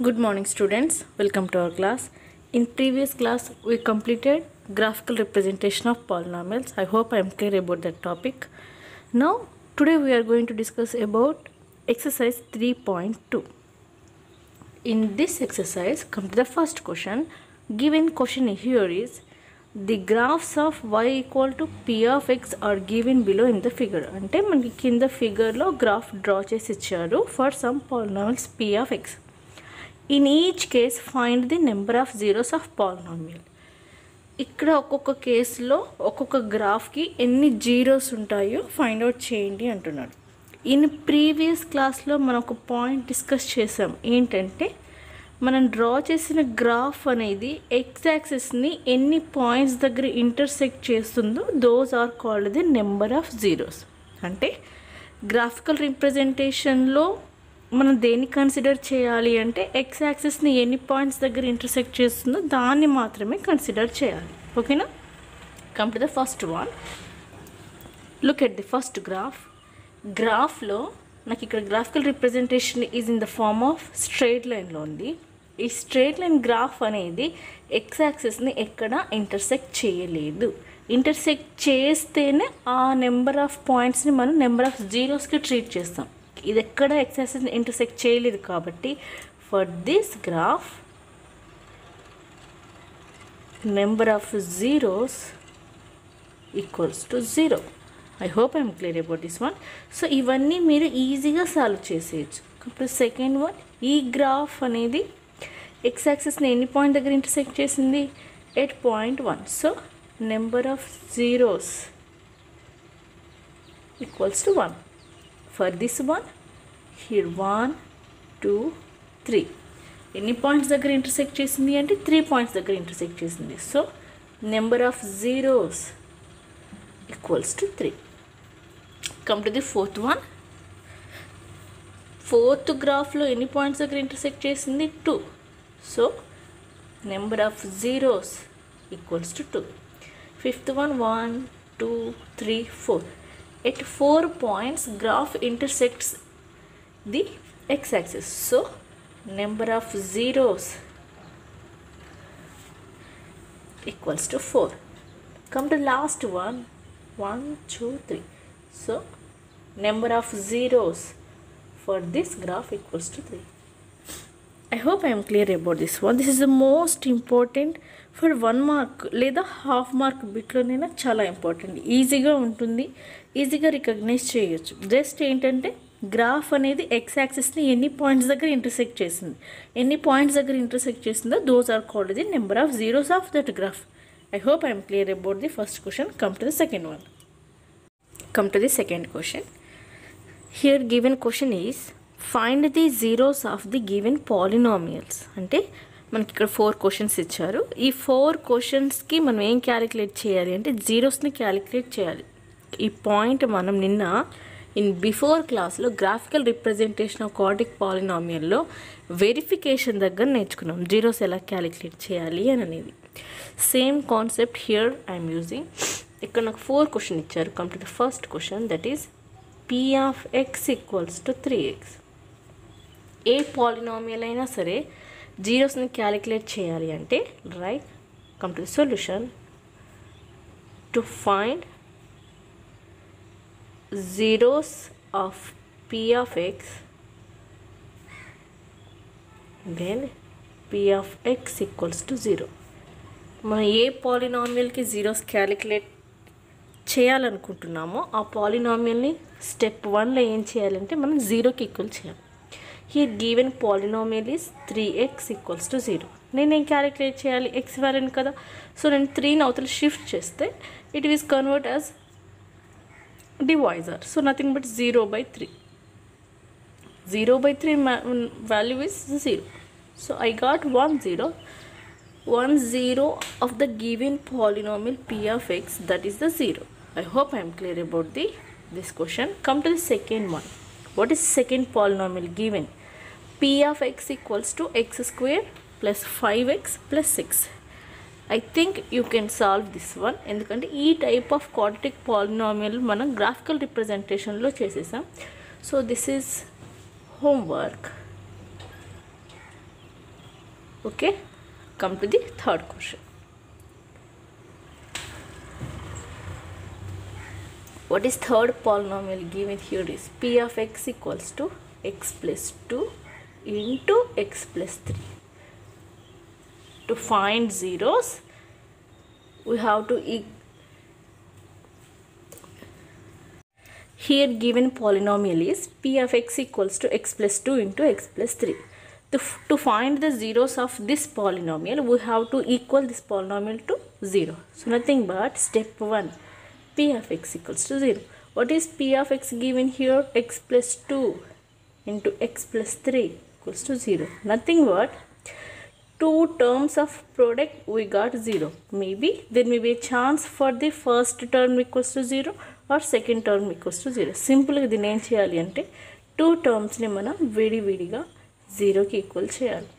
Good morning students, welcome to our class. In previous class we completed graphical representation of polynomials. I hope I am clear about that topic. Now today we are going to discuss about exercise 3.2. In this exercise, come to the first question. Given question here is the graphs of y equal to p of x are given below in the figure. అంటే మనకి కింద ఫిగర్లో graph draw చేసి ఇచ్చారు for some polynomials p of x. In each case find the number of zeros of polynomial. ఇక్కడ ఒక్కొక్క కేసులో ఒక్కొక్క గ్రాఫ్కి ఎన్ని జీరోస్ ఉంటాయో ఫైండ్ అవుట్ చేయండి అంటున్నాడు. ఇన్ ప్రీవియస్ క్లాస్లో మనం ఒక పాయింట్ డిస్కస్ చేసాం. ఏంటంటే మనం డ్రా చేసిన గ్రాఫ్ అనేది ఎక్స్ యాక్సిస్ని ఎన్ని పాయింట్స్ దగ్గర ఇంటర్సెక్ట్ చేస్తుందో those are called the number of zeros. అంటే గ్రాఫికల్ రిప్రజెంటేషన్లో మనం దేన్ని కన్సిడర్ చేయాలి అంటే ఎక్స్ యాక్సిస్ని ఎన్ని పాయింట్స్ దగ్గర ఇంటర్సెక్ట్ చేస్తుందో దాన్ని మాత్రమే కన్సిడర్ చేయాలి. ఓకేనా? Come to the first one. Look at the first గ్రాఫ్లో నాకు ఇక్కడ graphical representation is in the form of straight లైన్లో ఉంది. ఈ స్ట్రైట్ లైన్ గ్రాఫ్ అనేది ఎక్స్ యాక్సిస్ని ఎక్కడ ఇంటర్సెక్ట్ చేయలేదు. ఇంటర్సెక్ట్ చేస్తేనే ఆ నెంబర్ ఆఫ్ పాయింట్స్ని మనం నెంబర్ ఆఫ్ జీరోస్కి ట్రీట్ చేస్తాం. ఇది ఎక్కడ ఎక్స్ యాక్సిస్ని ఇంటర్సెక్ట్ చేయలేదు కాబట్టి for this graph number of zeros equals to 0. I hope I'm clear about this one. So ఇవన్నీ మీరు ఈజీగా సాల్వ్ చేసేయచ్చు. ఇప్పుడు సెకండ్ వన్, ఈ గ్రాఫ్ అనేది ఎక్స్ యాక్సిస్ని ఎన్ని పాయింట్ దగ్గర ఇంటర్సెక్ట్ చేసింది? 8.1. So number of zeros equals to 1. For this one here 1, 2, 3 ఎన్ని పాయింట్స్ దగ్గర ఇంటర్సెక్ట్ చేసింది అంటే 3 పాయింట్స్ దగ్గర ఇంటర్సెక్ట్ చేసింది. So number of zeros equals to 3. Come to the fourth one. Fourth గ్రాఫ్లో ఎన్ని పాయింట్స్ దగ్గర ఇంటర్సెక్ట్ చేసింది? 2. So number of zeros equals to 2. Fifth one 1, 2, 3, 4. At 4 points graph intersects the x-axis. So number of zeros equals to 4. Come to last one, 1, 2, 3. So number of zeros for this graph equals to 3. I hope I am clear about this one. This is the most important for 1 mark లేదా half mark బిట్లోనైనా చాలా important. ఈజీగా ఉంటుంది, ఈజీగా recognise చేయొచ్చు. Just ఏంటంటే graph అనేది x యాక్సిస్ని ఎన్ని points దగ్గర ఇంటర్సెక్ట్ చేసింది, ఎన్ని పాయింట్స్ దగ్గర ఇంటర్సెక్ట్ చేసిందో those are called the number of zeros of that graph. I hope I'm clear about the first question. Come to the second one. Come to the second question. Here given question is find the zeros of the given polynomials. అంటే మనకి ఇక్కడ 4 questions ఇచ్చారు. ఈ 4 క్వశ్చన్స్కి మనం ఏం calculate చేయాలి అంటే జీరోస్ని క్యాలిక్యులేట్ చేయాలి. ఈ పాయింట్ మనం నిన్న బిఫోర్ క్లాస్లో గ్రాఫికల్ రిప్రజెంటేషన్ ఆఫ్ క్వాడ్రిక్ పాలినామియల్లో వెరిఫికేషన్ దగ్గర నేర్చుకున్నాం జీరోస్ ఎలా క్యాలిక్యులేట్ చేయాలి అని అనేది. Same concept here I'm using. ఇక్కడ నాకు 4 క్వశ్చన్ ఇచ్చారు. Come to the first question, that is p of x equals to 3x. ఏ పాలినామియల్ అయినా సరే జీరోస్ని క్యాలిక్యులేట్ చేయాలి అంటే right. Come to the solution. To find zeros of p of x, then p of x equals to 0. మనం ఏ పాలినామియల్కి zeros calculate చేయాలనుకుంటున్నామో ఆ పాలినామియల్ని step 1లో ఏం చేయాలంటే మనం 0కి ఈక్వల్ చేయాలి. Here given polynomial is 3x equals to 0. నేనేం క్యాలిక్యులేట్ చేయాలి? ఎక్స్ వాల్యూని కదా. సో నేను 3ని అవతల షిఫ్ట్ చేస్తే it is convert as divisor. So nothing but 0/3. 0/3 value is 0. So I got 1 0. 1 0 of the given polynomial p of x, that is the 0. I hope I am clear about this question. Come to the second one. What is second polynomial given? p of x equals to x square plus 5x plus 6. I think you can solve this one. ఎందుకంటే ఈ type of quadratic polynomial మనం graphical రిప్రజెంటేషన్లో చేసేసాం. So this is homework. Okay, come to the third question. What is third polynomial given here is p of x equals to x plus 2 into x plus 3. To find zeros, we have to here given polynomial is p of x equals to x plus 2 into x plus 3. To find the zeros of this polynomial, we have to equal this polynomial to 0. So nothing but step 1, p of x equals to 0. What is p of x given here? X plus 2 into x plus 3 equals to 0. Nothing but two terms of product we got 0. Maybe there may be a chance for the first term equals to 0 or second term equals to 0. Simple దీన్ని ఏం చేయాలి అంటే two టర్మ్స్ని మనం విడివిడిగా 0కి equal చేయాలి.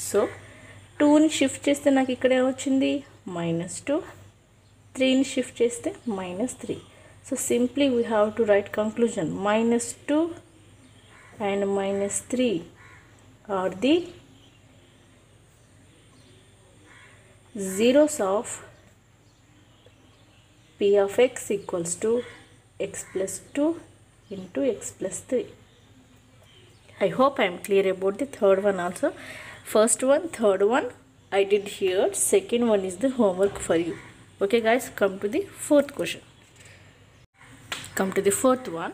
So 2ని shift చేస్తే నాకు ఇక్కడ ఏమొచ్చింది -2, 3ని షిఫ్ట్ చేస్తే -3. So simply we have to write conclusion -2 and -3 are the zeros of p of x equals to x plus 2 into x plus 3. I hope I am clear about the third one also. First one, third one I did here. Second one is the homework for you. Okay guys, come to the fourth question. Come to the fourth one.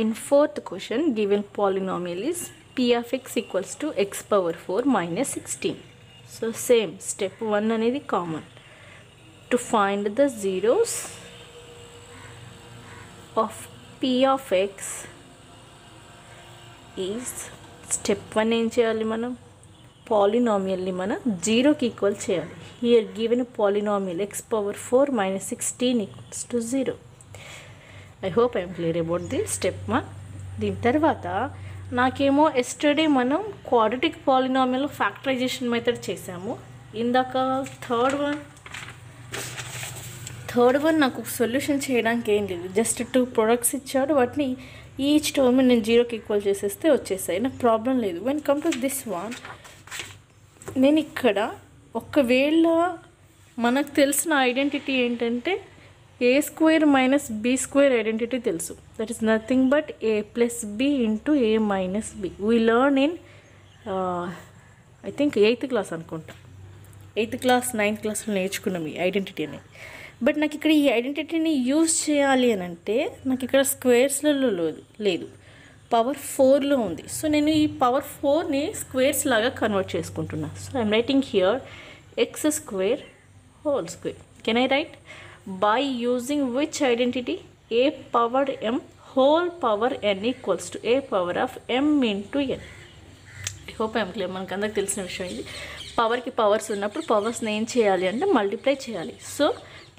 In fourth question, given polynomial is p of x equals to x power 4 minus 16. So same step 1 అనేది common. To find the zeros of p of x is step 1 ఏం చేయాలి మనం polynomialని మనం 0కి equal చేయాలి. Here given polynomial x power 4 minus 16 equals to 0. I hope I am clear about this step 1. దీని తర్వాత నాకేమో ఎస్టర్డే మనం క్వాడ్రాటిక్ పాలినామియల్ ఫ్యాక్టరైజేషన్ మెథడ్ చేసాము. ఇందాక థర్డ్ వన్ నాకు సొల్యూషన్ చేయడానికి ఏం లేదు, జస్ట్ 2 ప్రొడక్ట్స్ ఇచ్చాడు, వాటిని ఈచ్ టర్మ్ నేను 0కి ఈక్వల్ చేసేస్తే వచ్చేసాయి, నాకు ప్రాబ్లం లేదు. When come to this one, నేను ఇక్కడ ఒకవేళ మనకు తెలిసిన ఐడెంటిటీ ఏంటంటే a square minus b square identity తెలుసు. That is nothing but a plus b into a minus b. We learn in I think 8th class అనుకుంటా, 8th class 9th క్లాస్లో నేర్చుకున్నాం ఈ ఐడెంటిటీ అని. బట్ నాకు ఇక్కడ ఈ ఐడెంటిటీని యూజ్ చేయాలి అని అంటే నాకు ఇక్కడ స్క్వేర్స్లలో లేదు, పవర్ 4లో ఉంది. సో నేను ఈ పవర్ 4ని స్క్వేర్స్ లాగా కన్వర్ట్ చేసుకుంటున్నా. So I'm writing here x square whole square. Can I right by using which identity? A power m whole power n equals to a power of m into n. I hope I am clear. మనకు అందరికి తెలిసిన విషయం ఇది. పవర్కి powers ఉన్నప్పుడు పవర్స్ని ఏం చేయాలి అంటే multiply చేయాలి. సో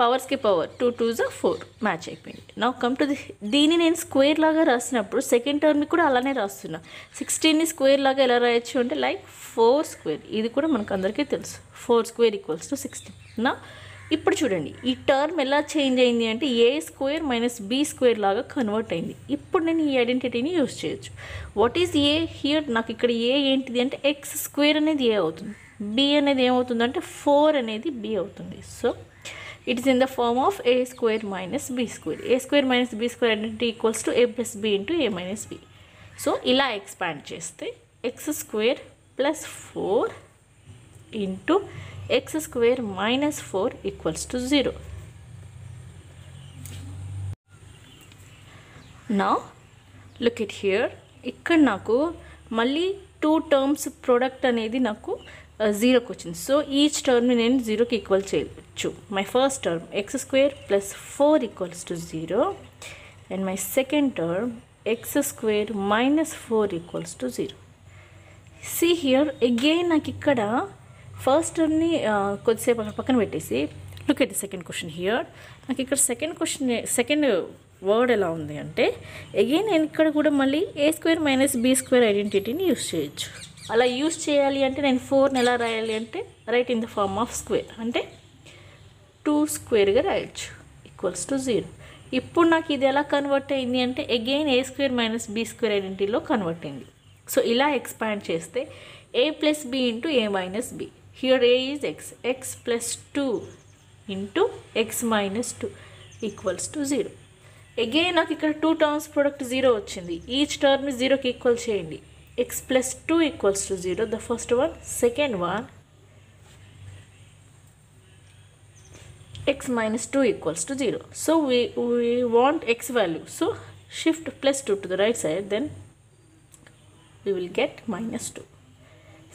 పవర్స్కి పవర్ 2 2s 4 మ్యాచ్ అయిపోయింది. నా కమ్ టు దీన్ని నేను స్క్వేర్ లాగా రాసినప్పుడు సెకండ్ టర్మ్ని కూడా అలానే రాస్తున్నా. 16ని స్క్వేర్ లాగా ఎలా రాయొచ్చు అంటే లైక్ 4 స్క్వేర్. ఇది కూడా మనకు అందరికీ తెలుసు, 4 స్క్వేర్ ఈక్వల్స్ టు 16. నా ఇప్పుడు చూడండి ఈ టర్మ్ ఎలా చేంజ్ అయింది అంటే a square minus b square లాగా కన్వర్ట్ అయింది. ఇప్పుడు నేను ఈ ఐడెంటిటీని యూజ్ చేయొచ్చు. What is a here? నాకు ఇక్కడ a ఏంటిది అంటే ఎక్స్ స్క్వేర్ అనేది a అవుతుంది, b అనేది ఏమవుతుంది అంటే 4 అనేది b అవుతుంది. So it is in the form of a square minus b square. a square minus b square identity equals to a plus b into a minus b. So ఇలా expand చేస్తే x square plus 4 into x square minus 4 equals to 0. Now look at here, ఇక్కడ నాకు మళ్ళీ 2 terms product అనేది నాకు 0కి వచ్చింది. So each టర్మ్ని నేను 0కి ఈక్వల్ చేయొచ్చు. My first term x square plus 4 equals to 0 and my second term x square minus 4 equals to 0. See here again నాకు ఇక్కడ ఫస్ట్ టర్మ్ని కొద్దిసేపు అక్కడ పక్కన పెట్టేసి look at the second question here. నాకు ఇక్కడ సెకండ్ వర్డ్ ఎలా ఉంది అంటే అగైన్ నేను ఇక్కడ కూడా మళ్ళీ a square minus b square ఐడెంటిటీని యూజ్ చేయొచ్చు. అలా యూజ్ చేయాలి అంటే నేను 4ని ఎలా రాయాలి అంటే write in the form of square, అంటే 2 స్క్వేర్గా రాయొచ్చు ఈక్వల్స్ టు 0. ఇప్పుడు నాకు ఇది ఎలా కన్వర్ట్ అయింది అంటే again a square minus b square ఐడెంటిటీలో కన్వర్ట్ అయింది. సో ఇలా ఎక్స్పాండ్ చేస్తే a plus b into a minus b. Here a is x plus 2 into x minus 2 equals to 0. Again నాకు ఇక్కడ 2 టర్మ్స్ ప్రొడక్ట్ 0 వచ్చింది. ఈచ్ టర్మ్ 0కి equal చేయండి. X plus 2 equals to 0, the first one. Second one x minus 2 equals to 0. So we want x value. So shift plus 2 to the right side, then we will get minus 2.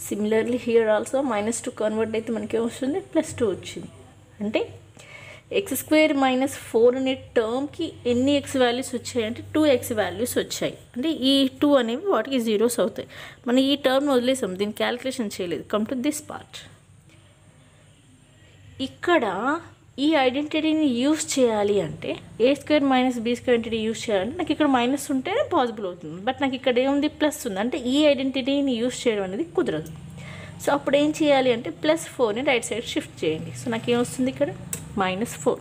Similarly here also minus 2 convert అయితే మనకి వస్తుంది plus 2 వచ్చింది. అంటే x square minus 4 అనే టర్మ్కి ఎన్ని x values వచ్చాయి అంటే 2x values వచ్చాయి. అంటే ఈ 2 అనేవి వాటికి జీరోస్ అవుతాయి. మనం ఈ టర్మ్ వదిలేసాం, దీన్ని క్యాలిక్యులేషన్ చేయలేదు. Come to this part. ఇక్కడ ఈ ఐడెంటిటీని యూస్ చేయాలి అంటే a square minus b square identity use చేయాలంటే నాకు ఇక్కడ మైనస్ ఉంటేనే పాసిబుల్ అవుతుంది. బట్ నాకు ఇక్కడ ఏముంది, ప్లస్ ఉంది. అంటే ఈ ఐడెంటిటీని యూస్ చేయడం అనేది కుదరదు. సో అప్పుడు ఏం చేయాలి అంటే ప్లస్ 4ని రైట్ సైడ్ షిఫ్ట్ చేయండి. సో నాకు ఏమొస్తుంది ఇక్కడ -4.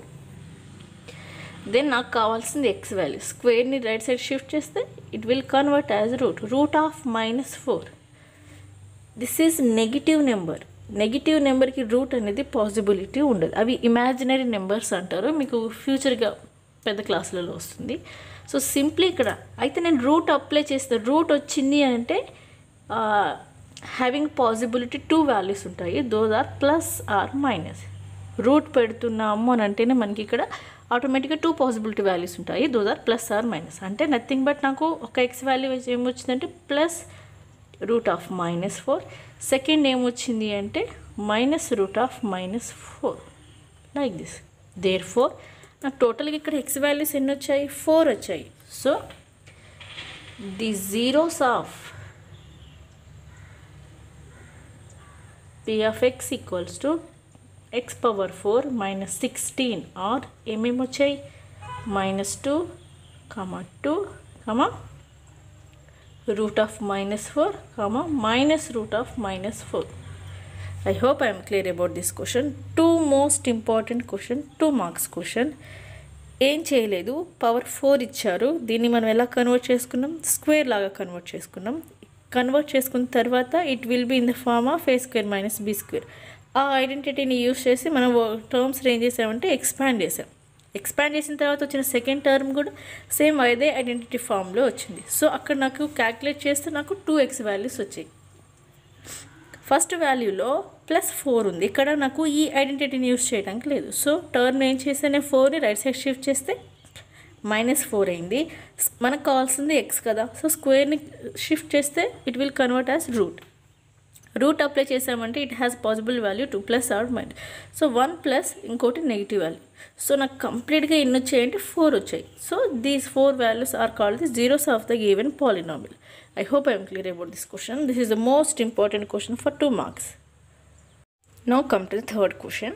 దెన్ నాకు కావాల్సింది ఎక్స్ వాల్యూ. స్క్వేర్ని రైట్ సైడ్ షిఫ్ట్ చేస్తే it will convert as root of -4. This is negative number. Negative నెంబర్కి రూట్ అనేది పాసిబిలిటీ ఉండదు. అవి ఇమాజినరీ నెంబర్స్ అంటారు. మీకు ఫ్యూచర్గా పెద్ద క్లాసులలో వస్తుంది. సో సింప్లీ ఇక్కడ అయితే నేను రూట్ అప్లై చేస్తే రూట్ వచ్చింది అంటే హ్యావింగ్ పాసిబిలిటీ 2 వాల్యూస్ ఉంటాయి. Those are plus or minus. Root పెడుతున్నాము అని అంటేనే మనకి ఇక్కడ ఆటోమేటిక్గా 2 పాసిబిలిటీ వాల్యూస్ ఉంటాయి. Those are plus or minus. అంటే నథింగ్ బట్ నాకు ఒక ఎక్స్ వాల్యూ ఏమొచ్చిందంటే ప్లస్ రూట్ ఆఫ్ -4. సెకండ్ ఏమొచ్చింది అంటే minus root of -4 like this. Therefore నాకు టోటల్గా ఇక్కడ ఎక్స్ వాల్యూస్ ఎన్ని వచ్చాయి, 4 వచ్చాయి. So the zeros of p of x equals to x⁴ -16 are ఏమేమి వచ్చాయి -2, 2, root of -4, minus root of -4. I hope I am clear about this question. 2 most important question, 2 marks question. ఏం చేయలేదు, power 4 ఇచ్చారు. దీన్ని మనం ఎలా కన్వర్ట్ చేసుకున్నాం, square లాగా కన్వర్ట్ చేసుకున్నాం. కన్వర్ట్ చేసుకున్న తర్వాత it will be in the form of a square minus b square. ఆ ఐడెంటిటీని యూస్ చేసి మనం టర్మ్స్ ఏం చేసామంటే ఎక్స్పాండ్ చేసాం. ఎక్స్పాండ్ చేసిన తర్వాత వచ్చిన సెకండ్ టర్మ్ కూడా సేమ్ అదే ఐడెంటిటీ ఫామ్లో వచ్చింది. సో అక్కడ నాకు క్యాల్కులేట్ చేస్తే నాకు 2x వాల్యూస్ వచ్చాయి. ఫస్ట్ వాల్యూలో +4 ఉంది. ఇక్కడ నాకు ఈ ఐడెంటిటీని యూస్ చేయడానికి లేదు. సో టర్మ్ ఏం చేస్తే 4ని రైట్ సైడ్ షిఫ్ట్ చేస్తే -4 అయింది. మనకు కావాల్సింది x కదా. సో స్క్వేర్ని షిఫ్ట్ చేస్తే it will convert as root apply చేసామంటే it has possible value 2 plus or minus. So 1 plus ఇంకోటి నెగిటివ్ వాల్యూ. సో నాకు కంప్లీట్గా ఎన్ని వచ్చాయంటే 4 వచ్చాయి. So these 4 values are called the zeros of the given polynomial. I hope I'm clear about this question. This is the most important question for 2 marks. Now come to the third question.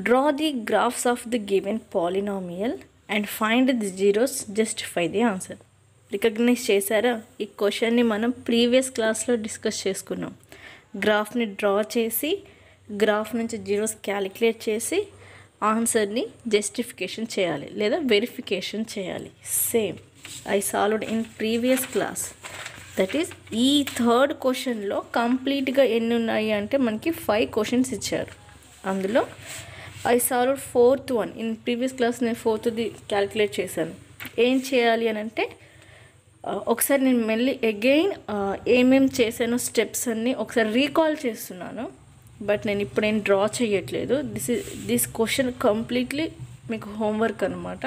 Draw the graphs of the given polynomial and find the zeros, justify the answer. Recognize చేశారా? ఈ క్వశ్చన్ని మనం previous క్లాస్లో discuss చేసుకున్నాం. గ్రాఫ్ని draw చేసి graph నుంచి zeros calculate చేసి ఆన్సర్ని జస్టిఫికేషన్ చేయాలి లేదా వెరిఫికేషన్ చేయాలి. Same I solved in previous class. That is ఈ థర్డ్ క్వశ్చన్లో కంప్లీట్గా ఎన్ని ఉన్నాయి అంటే మనకి 5 క్వశ్చన్స్ ఇచ్చారు. అందులో I solved 4th one. In previous class నేను 4th క్యాలిక్యులేట్ చేశాను. ఏం చేయాలి అని అంటే ఒకసారి నేను మళ్ళీ అగైన్ ఏమేమి చేశానో స్టెప్స్ అన్నీ ఒకసారి రీకాల్ చేస్తున్నాను. బట్ నేను ఇప్పుడు ఏం డ్రా చేయట్లేదు. దిస్ క్వశ్చన్ కంప్లీట్లీ మీకు హోంవర్క్ అనమాట.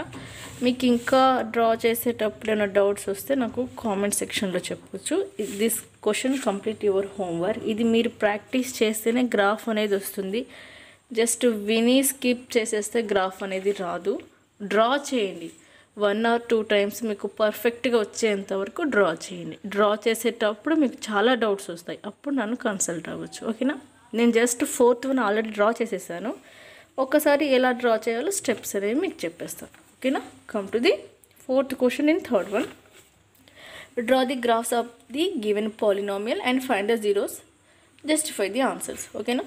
మీకు ఇంకా డ్రా చేసేటప్పుడు ఏమైనా డౌట్స్ వస్తే నాకు కామెంట్ సెక్షన్లో చెప్పొచ్చు. This question complete your homework. ఇది మీరు ప్రాక్టీస్ చేస్తేనే గ్రాఫ్ అనేది వస్తుంది. జస్ట్ విని స్కిప్ చేసేస్తే గ్రాఫ్ అనేది రాదు. డ్రా చేయండి. 1 or 2 times మీకు పర్ఫెక్ట్గా వచ్చేంత వరకు డ్రా చేయండి. డ్రా చేసేటప్పుడు మీకు చాలా డౌట్స్ వస్తాయి. అప్పుడు నన్ను కన్సల్ట్ అవ్వచ్చు. ఓకేనా? నేను just 4th one already draw చేసేసాను. ఒక్కసారి ఎలా డ్రా చేయాలో స్టెప్స్ అనేవి మీకు చెప్పేస్తాను. ఓకేనా? Come to the 4th question in 3rd one. Draw the graphs of the given polynomial and find the zeros, justify the answers. ఓకేనా?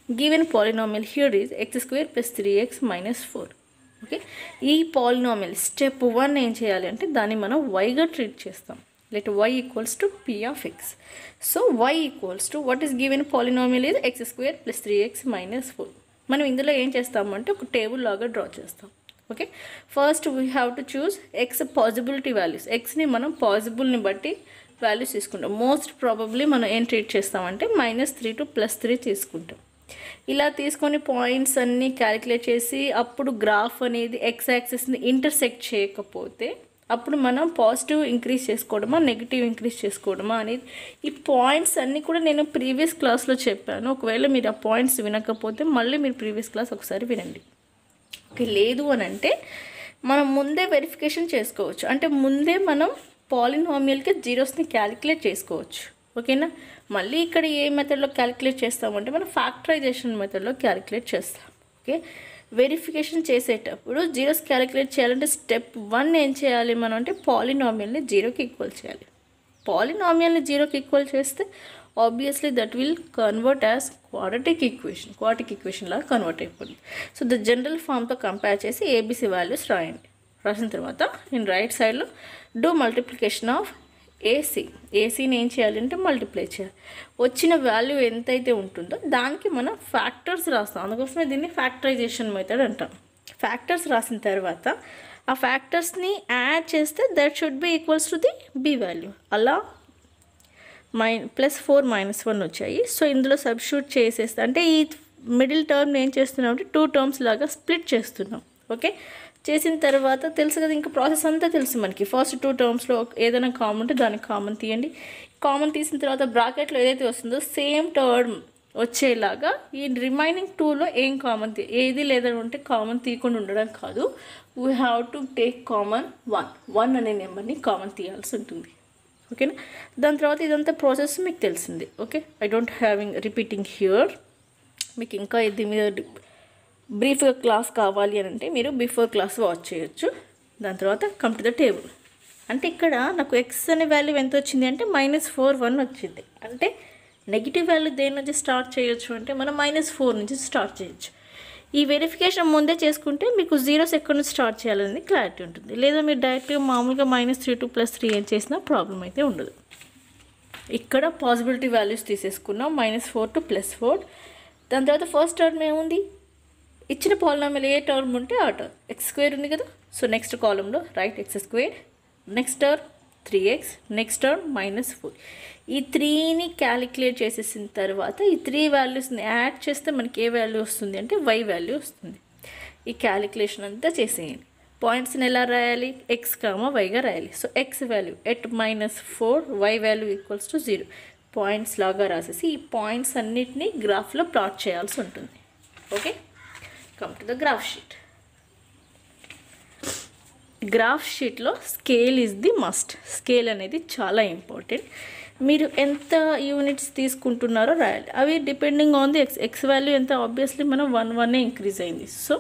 Given polynomial here is x² + 3x - 4. Okay, ఈ polynomial step 1 ఏం చేయాలి అంటే దాన్ని మనం వైగా treat చేస్తాం. let y equals to p of x. So y equals to what is given polynomial is x square plus 3x minus 4. మనం ఇందులో ఏం చేస్తామంటే ఒక టేబుల్ లాగా డ్రా చేస్తాం. Okay, first we have to choose x possibility values. ఎక్స్ని మనం పాసిబుల్ని బట్టి వాల్యూస్ తీసుకుంటాం. మోస్ట్ ప్రాబబ్లీ మనం ఏం ట్రీట్ చేస్తామంటే -3 to +3 తీసుకుంటాం. ఇలా తీసుకొని పాయింట్స్ అన్నీ క్యాలిక్యులేట్ చేసి అప్పుడు గ్రాఫ్ అనేది ఎక్స్ యాక్సిస్ని ఇంటర్సెక్ట్ చేయకపోతే అప్పుడు మనం పాజిటివ్ ఇంక్రీజ్ చేసుకోవడమా నెగిటివ్ ఇంక్రీజ్ చేసుకోవడమా అనేది ఈ పాయింట్స్ అన్నీ కూడా నేను ప్రీవియస్ క్లాస్లో చెప్పాను. ఒకవేళ మీరు ఆ పాయింట్స్ వినకపోతే మళ్ళీ మీరు ప్రీవియస్ క్లాస్ ఒకసారి వినండి. ఓకే, లేదు అని అంటే మనం ముందే వెరిఫికేషన్ చేసుకోవచ్చు. అంటే ముందే మనం పాలినామియల్కి జీరోస్ని క్యాలిక్యులేట్ చేసుకోవచ్చు. ఓకేనా, మళ్ళీ ఇక్కడ ఏ మెథడ్లో క్యాలిక్యులేట్ చేస్తామంటే మనం ఫ్యాక్టరైజేషన్ మెథడ్లో క్యాలిక్యులేట్ చేస్తాం. ఓకే, వెరిఫికేషన్ చేసేటప్పుడు జీరోస్ క్యాలిక్యులేట్ చేయాలంటే స్టెప్ 1 ఏం చేయాలి మనం అంటే పాలినామియల్ని జీరోకి ఈక్వల్ చేయాలి. పాలినామియల్ని జీరోకి ఈక్వల్ చేస్తే obviously that will convert as quadratic equation లాగా కన్వర్ట్ అయిపోతుంది. సో ద జనరల్ ఫామ్తో కంపేర్ చేసి ఏబీసీ వాల్యూస్ రాయండి. రాసిన తర్వాత నేను రైట్ సైడ్లో డూ మల్టిప్లికేషన్ ఆఫ్ ఏసీని ఏం చేయాలంటే మల్టిప్లై చేయాలి. వచ్చిన వాల్యూ ఎంతైతే ఉంటుందో దానికి మనం ఫ్యాక్టర్స్ రాస్తాం. అందుకోసమే దీన్ని ఫ్యాక్టరైజేషన్ మెథడ్ అంటాం. ఫ్యాక్టర్స్ రాసిన తర్వాత ఆ ఫ్యాక్టర్స్ని యాడ్ చేస్తే that should be equals to the b value. అలా +4 -1 వచ్చాయి. సో ఇందులో సబ్స్టిట్యూట్ చేసేస్తే అంటే ఈ మిడిల్ టర్మ్ ఏం చేస్తున్నాం అంటే 2 టర్మ్స్ లాగా స్ప్లిట్ చేస్తున్నాం. ఓకే, చేసిన తర్వాత తెలుసు కదా, ఇంకా ప్రాసెస్ అంతా తెలుసు మనకి. ఫస్ట్ 2 టర్మ్స్లో ఏదైనా కామన్ ఉంటే దానికి కామన్ తీయండి. కామన్ తీసిన తర్వాత బ్రాకెట్లో ఏదైతే వస్తుందో సేమ్ టర్మ్ వచ్చేలాగా ఈ రిమైనింగ్ 2లో ఏం కామన్ ఏది లేదని ఉంటే కామన్ తీయకుండా ఉండడం కాదు. We have to take common 1 అనే నెంబర్ని కామన్ తీయాల్సి ఉంటుంది. ఓకేనా, దాని తర్వాత ఇదంతా ప్రాసెస్ మీకు తెలిసింది. Okay, I don't having repeating here. మీకు ఇంకా ఇది మీద బ్రీఫ్గా క్లాస్ కావాలి అని అంటే మీరు బిఫోర్ క్లాస్ వాచ్ చేయొచ్చు. దాని తర్వాత కమ్ టు ద టేబుల్. అంటే ఇక్కడ నాకు ఎక్స్ అనే వాల్యూ ఎంత వచ్చింది అంటే -4 వచ్చింది. అంటే నెగిటివ్ వాల్యూ దేని నుంచి స్టార్ట్ చేయొచ్చు అంటే మనం -4 నుంచి స్టార్ట్ చేయొచ్చు. ఈ వెరిఫికేషన్ ముందే చేసుకుంటే మీకు జీరోస్ ఎక్కడి నుంచి స్టార్ట్ చేయాలనేది క్లారిటీ ఉంటుంది. లేదా మీరు డైరెక్ట్గా మామూలుగా -3 to +3 ఏం చేసినా ప్రాబ్లం అయితే ఉండదు. ఇక్కడ పాసిబిలిటీ వాల్యూస్ తీసేసుకున్నాం -4 to +4. దాని తర్వాత ఫస్ట్ టర్మ్ ఏముంది, ఇచ్చిన పాలినామియల్ ఏ టర్మ్ ఉంటే ఆ టర్మ్ x² ఉంది కదా. సో నెక్స్ట్ కాలంలో right x², next term 3x, next term -4. ఈ 3ని క్యాలిక్యులేట్ చేసేసిన తర్వాత ఈ 3 వాల్యూస్ని యాడ్ చేస్తే మనకి ఏ వాల్యూ వస్తుంది అంటే y వాల్యూ వస్తుంది. ఈ క్యాలిక్యులేషన్ అంతా చేసేయండి. పాయింట్స్ని ఎలా రాయాలి, x, yగా రాయాలి. So x value at -4, y value equals to 0 points లాగా రాసేసి ఈ పాయింట్స్ అన్నిటినీ గ్రాఫ్లో ప్లాట్ చేయాల్సి ఉంటుంది. Okay, come to the graph sheet. Graph షీట్లో scale is the must. Scale అనేది చాలా ఇంపార్టెంట్. మీరు ఎంత యూనిట్స్ తీసుకుంటున్నారో రాయాలి. అవి depending on the x value ఎంత ఆబ్వియస్లీ మనం 1 ఇంక్రీజ్ అయింది. So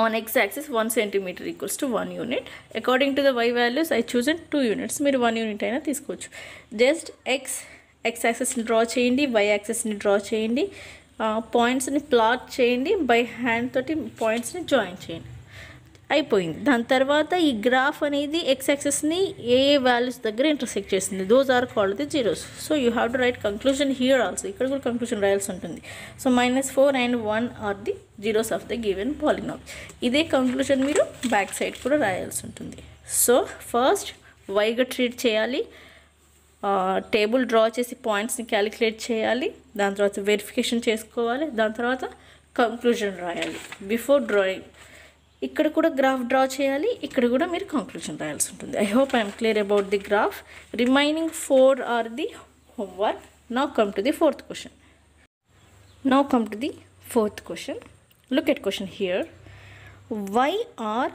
on x axis 1 centimeter equals to 1 unit. According to the why values I chosen 2 units. మీరు 1 unit అయినా తీసుకోవచ్చు. జస్ట్ ఎక్స్ యాక్సిస్ని డ్రా చేయండి, వై యాక్సిస్ని డ్రా చేయండి, పాయింట్స్ని ప్లాట్ చేయండి, బై హ్యాండ్ తోటి పాయింట్స్ని జాయిన్ చేయండి, అయిపోయింది. దాని తర్వాత ఈ గ్రాఫ్ అనేది ఎక్స్ యాక్సిస్ని ఏ వాల్యూస్ దగ్గర ఇంటర్సెక్ట్ చేస్తుంది. Those are called the zeros. So you have to write conclusion here also. ఇక్కడ కూడా కంక్లూజన్ రాయాల్సి ఉంటుంది. So -4 and 1 are the zeros of the given polynomial. ఇదే కంక్లూజన్ మీరు బ్యాక్ సైడ్ కూడా రాయాల్సి ఉంటుంది. సో ఫస్ట్ వైగా ట్రీట్ చేయాలి, టేబుల్ డ్రా చేసి పాయింట్స్ని క్యాలిక్యులేట్ చేయాలి, దాని తర్వాత వెరిఫికేషన్ చేసుకోవాలి, దాని తర్వాత కంక్లూజన్ రాయాలి. బిఫోర్ డ్రాయింగ్ ఇక్కడ కూడా గ్రాఫ్ డ్రా చేయాలి, ఇక్కడ కూడా మీరు కంక్లూజన్ రాయాల్సి ఉంటుంది. I hope I'm clear about the graph. Remaining 4 are the homework. Now come to the fourth question. Look at question here. Why are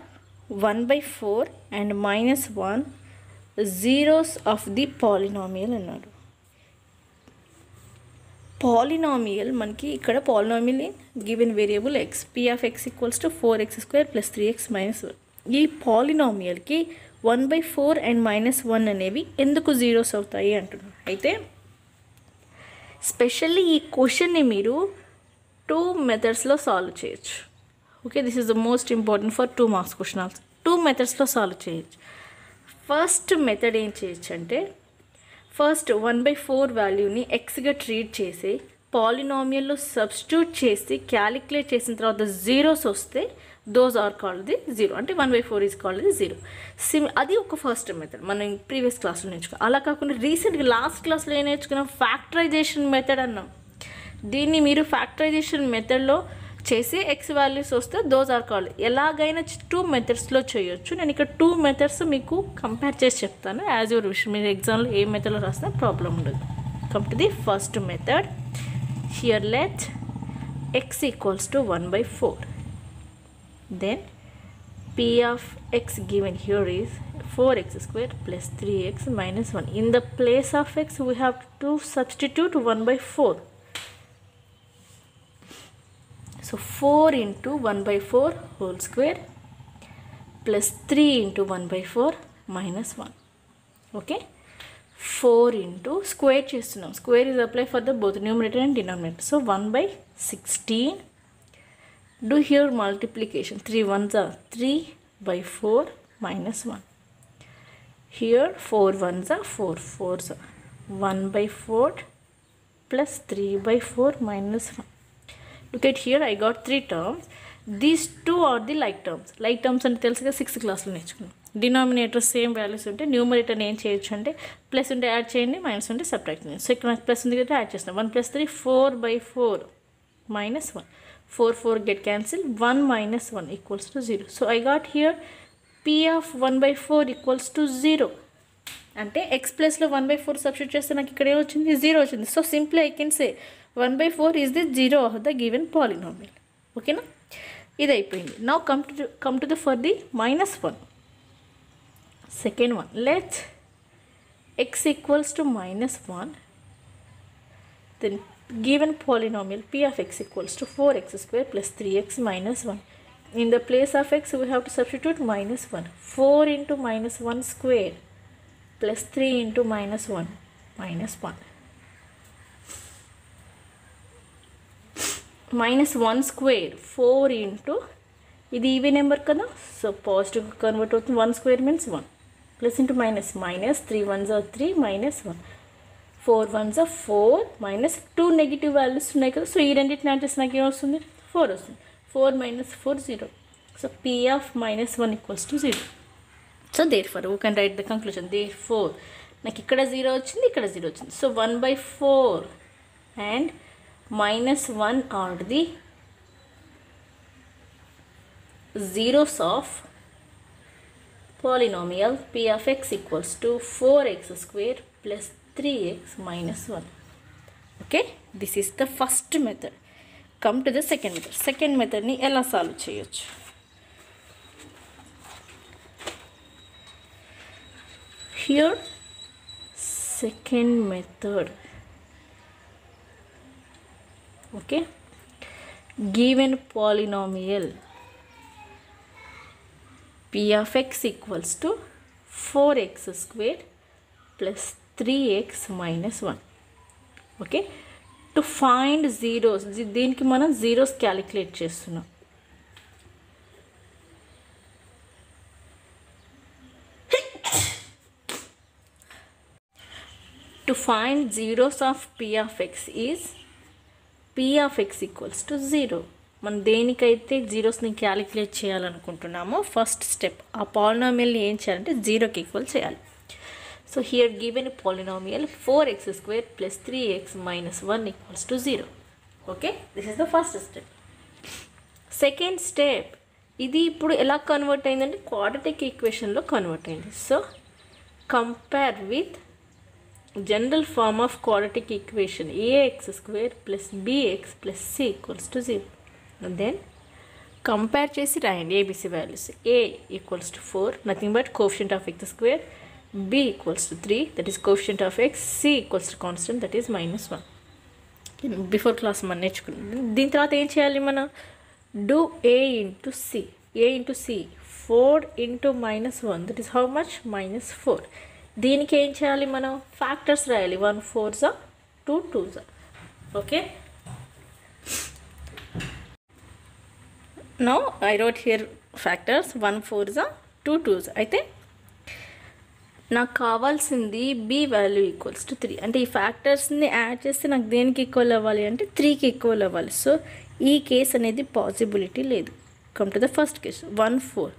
1/4 and -1 zeros of the polynomial అన్నాడు. Polynomial మనకి ఇక్కడ polynomial given variable x, p of x equals to 4x² + 3x - 1. ఈ పాలినామియల్కి 1/4 and -1 అనేవి ఎందుకు zeros అవుతాయి అంటున్నారు. అయితే specially ఈ క్వశ్చన్ని మీరు 2 మెథడ్స్లో సాల్వ్ చేయొచ్చు. Okay, this is the most important for 2 marks question also. 2 మెథడ్స్లో సాల్వ్ చేయొచ్చు. ఫస్ట్ మెథడ్ ఏం చేయొచ్చు అంటే ఫస్ట్ 1/4 వాల్యూని ఎక్స్గా ట్రీట్ చేసి పాలినామియల్లో సబ్స్టిట్యూట్ చేసి క్యాలిక్యులేట్ చేసిన తర్వాత జీరోస్ వస్తే those are called the zero, అంటే 1/4 ఈజ్ కాల్డ్ ది జీరో. అది ఒక ఫస్ట్ మెథడ్ మనం ప్రీవియస్ క్లాస్లో నేర్చుకున్నాం. అలా కాకుండా రీసెంట్గా లాస్ట్ క్లాస్లో ఏం నేర్చుకున్నాం, ఫ్యాక్టరైజేషన్ మెథడ్ అన్నాం. దీన్ని మీరు ఫ్యాక్టరైజేషన్ మెథడ్లో చేసి ఎక్స్ వాల్యూస్ వస్తే దోస్ ఆర్ కాల్డ్. ఎలాగైనా 2 మెథడ్స్లో చేయొచ్చు. నేను ఇక్కడ 2 మెథడ్స్ మీకు కంపేర్ చేసి చెప్తాను. యాజ్ యువర్ విష్, మీరు ఎగ్జామ్లో ఏ మెథడ్లో రాసినా ప్రాబ్లం ఉండదు. Come to the first method. Here let x equals to 1/4. Then p of x given here is 4x square plus 3x minus 1. In the place of x we have to substitute 1/4. So 4 into 1/4 whole square plus 3 into 1/4 minus 1. Okay, 4 into square chestunam. Square is applied for the both numerator and denominator. So 1/16. Do here multiplication. 3 ones are 3/4 minus 1. Here 4 ones are 4 fours are 1/4 plus 3/4 minus 1. Look at here, I got 3 terms. These 2 are the like terms. Like terms అంటే తెలుసుగా 6th క్లాస్లో నేర్చుకున్నాం. Denominator same values ఉంటే numerator ఏం చేయొచ్చు అంటే plus ఉంటే add చేయండి, మైనస్ ఉంటే సబ్ట్రాక్ట్ చేయండి. సో ఇక్కడ నాకు ప్లస్ ఉంది కదా యాడ్ చేస్తాను. 1 + 3 4/4 minus 1. 4 get cancelled. 1 minus 1 equals to 0. So I got here p of 1/4 equals to 0. అంటే x ప్లస్లో 1/4 సబ్స్టిట్యూట్ చేస్తే నాకు ఇక్కడ ఏమొచ్చింది, 0 వచ్చింది. So simply I can say 1/4 is the zero of the given polynomial. ఓకేనా, ఇది అయిపోయింది. Now come to the for the -1. Second one, let x equals to -1. Then given polynomial p of x equals to 4x square plus 3x minus 1. In the place of x we have to substitute -1. 4 into -1 square plus 3 into -1 minus 1. -1 square 4 into ఇది even number కదా, so positive convert అవుతుంది. 1 square means 1 plus into minus 3 ones are 3 minus 1. 4 ones are 4 minus 2 negative values ఉన్నాయి కదా, so ఈ రెండింటిని add చేసి నాకు ఏమొస్తుంది, 4 వస్తుంది. 4 minus 4 0. So p of -1 equals to 0. So therefore we can write the conclusion. Therefore నాకు ఇక్కడ 0 వచ్చింది, ఇక్కడ 0 వచ్చింది. So 1/4 and -1 are the zeros of polynomial p of x equals to 4x square plus 3x minus 1. Okay, this is the first method. Come to the second method. Second method ni ela solve cheyochu. Here second method. Okay, given polynomial p of x equals to 4x square plus 3x minus 1. Okay, to find zeros, దీనికి మనం zeros calculate చేస్తున్నాం. To find zeros of p of x is p of x equals to 0. మనం దేనికైతే జీరోస్ని calculate చేయాలనుకుంటున్నామో first step ఆ పాలినామియల్ని ఏం చేయాలంటే జీరోకి equal చేయాలి. So here given a polynomial 4x square plus 3x minus 1 equals to 0. Okay, this is the first step. Second step, ఇది ఇప్పుడు ఎలా convert అయిందంటే క్వాడ్రాటిక్ ఈక్వేషన్లో కన్వర్ట్ అయింది. So compare with general form of quadratic equation ax square plus bx plus c equals to 0. Then compare చేసి రాయండి a b c values. a equals to 4, nothing but coefficient of x square. b equals to 3, that is coefficient of x. c equals to constant, that is -1. Before class మనం నేర్చుకున్నాం. దీని తర్వాత ఏం చేయాలి మనం, do a into c. a into c 4 into -1, that is how much, -4. దీనికి ఏం చేయాలి మనం, ఫ్యాక్టర్స్ రాయాలి. 1 4s 2 2s. Okay, now I wrote here factors 1 4s 2 2s. అయితే నాకు కావాల్సింది బి వాల్యూ ఈక్వల్స్ టు 3 అంటే ఈ ఫ్యాక్టర్స్ని యాడ్ చేస్తే నాకు దేనికి ఈక్వల్ అవ్వాలి అంటే 3కి ఈక్వల్ అవ్వాలి. సో ఈ కేస్ అనేది పాసిబిలిటీ లేదు. Come to the first case 1 4.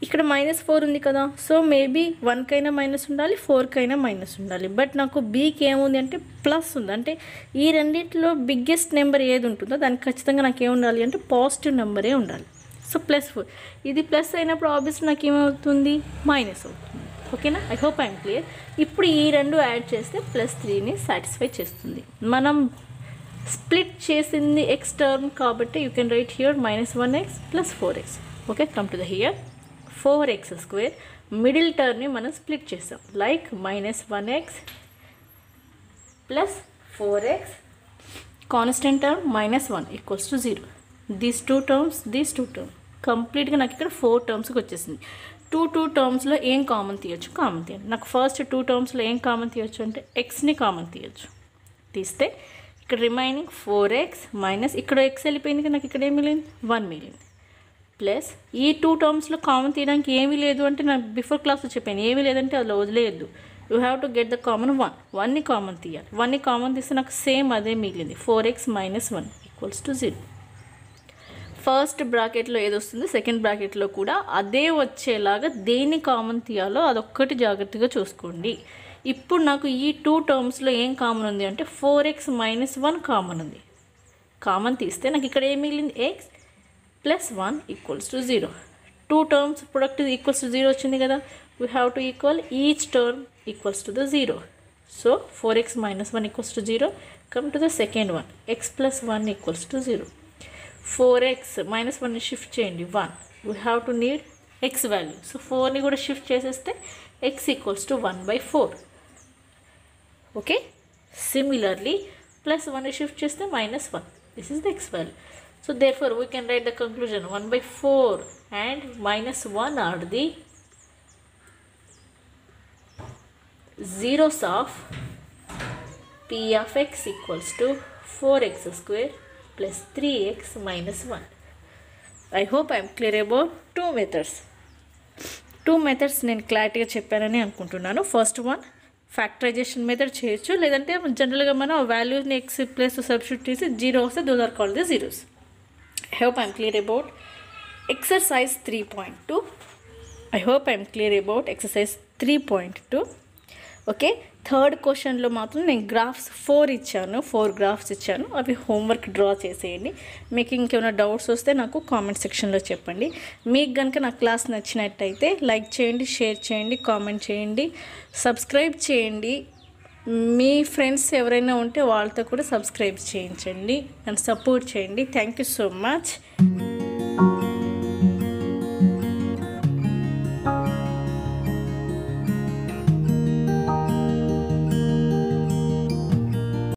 ఇక్కడ -4 ఉంది కదా, సో మేబీ 1కైనా మైనస్ ఉండాలి, 4కైనా మైనస్ ఉండాలి. బట్ నాకు బీకి ఏముంది అంటే ప్లస్ ఉంది. అంటే ఈ రెండింటిలో బిగ్గెస్ట్ నెంబర్ ఏది ఉంటుందో దానికి ఖచ్చితంగా నాకు ఏముండాలి అంటే పాజిటివ్ నెంబరే ఉండాలి. సో +4 ఇది ప్లస్ అయినప్పుడు ఆబ్వియస్లీ నాకు ఏమవుతుంది మైనస్ అవుతుంది. ఓకేనా, ఐ హోప్ ఐఎమ్ క్లియర్. ఇప్పుడు ఈ రెండు యాడ్ చేస్తే +3ని సాటిస్ఫై చేస్తుంది. మనం స్ప్లిట్ చేసింది ఎక్స్ టర్మ్ కాబట్టి you can write here -1x + 4x. Okay, come to the here 4x². Middle టర్మ్ని మనం స్ప్లిట్ చేసాం like -1x + 4x constant term -1 = 0. These two terms కంప్లీట్గా నాకు ఇక్కడ 4 టర్మ్స్కి వచ్చేసింది. టూ టర్మ్స్లో ఏం కామన్ తీయచ్చు? కామన్ తీయండి. నాకు ఫస్ట్ 2 టర్మ్స్లో ఏం కామన్ తీయచ్చు అంటే ఎక్స్ని కామన్ తీయచ్చు. తీస్తే ఇక్కడ రిమైనింగ్ 4x మైనస్ ఇక్కడ ఎక్స్ వెళ్ళిపోయింది కదా, నాకు ఇక్కడ ఏం మిగిలింది 1 మిగిలింది. ప్లస్ ఈ 2 టర్మ్స్లో కామన్ తీయడానికి ఏమీ లేదు అంటే నాకు బిఫోర్ క్లాస్లో చెప్పాను, ఏమీ లేదంటే అలా వదిలేయద్దు. You have to get the common 1ని కామన్ తీయాలి. 1ని కామన్ తీస్తే నాకు సేమ్ అదే మిగిలింది 4x - 1 = 0. ఫస్ట్ బ్రాకెట్లో ఏది వస్తుంది సెకండ్ బ్రాకెట్లో కూడా అదే వచ్చేలాగా దేన్ని కామన్ తీయాలో అదొక్కటి జాగ్రత్తగా చూసుకోండి. ఇప్పుడు నాకు ఈ 2 టర్మ్స్లో ఏం కామన్ ఉంది అంటే 4x - 1 కామన్ ఉంది. కామన్ తీస్తే నాకు ఇక్కడ ఏం మిగిలింది x + 1 = 0. 2 టర్మ్స్ ప్రొడక్ట్ =0 వచ్చింది కదా, we have to equal each term = 0. So 4x - 1 = 0. Come to the second one, x + 1 = 0. 4x -1ని షిఫ్ట్ చేయండి 1. We have to need x value. So 4ని కూడా షిఫ్ట్ చేసేస్తే x = 1/4. ఓకే, సిమిలర్లీ +1ని షిఫ్ట్ చేస్తే -1. This is the x value. So therefore we can write the conclusion 1/4 and -1 are the zeros of p of x = 4x² + 3x - 1. I hope I am clear about 2 methods. 2 methods నేను క్లారిటీగా చెప్పానని అనుకుంటున్నాను. First one factorization method చేయొచ్చు, లేదంటే జనరల్గా మనం వాల్యూస్ని X place substitute చేసి 0 వస్తే those are called the zeros. I hope I am clear about exercise 3.2. I hope I am clear about exercise 3.2. Okay, third క్వశ్చన్లో మాత్రం నేను గ్రాఫ్స్ 4 గ్రాఫ్స్ ఇచ్చాను. అవి హోంవర్క్ డ్రా చేసేయండి. మీకు ఇంకేమైనా డౌట్స్ వస్తే నాకు కామెంట్ సెక్షన్లో చెప్పండి. మీకు కనుక నా క్లాస్ నచ్చినట్టయితే లైక్ చేయండి, షేర్ చేయండి, కామెంట్ చేయండి, సబ్స్క్రైబ్ చేయండి. మీ ఫ్రెండ్స్ ఎవరైనా ఉంటే వాళ్ళతో కూడా సబ్స్క్రైబ్ చేయించండి, నన్ను సపోర్ట్ చేయండి. Thank you so much.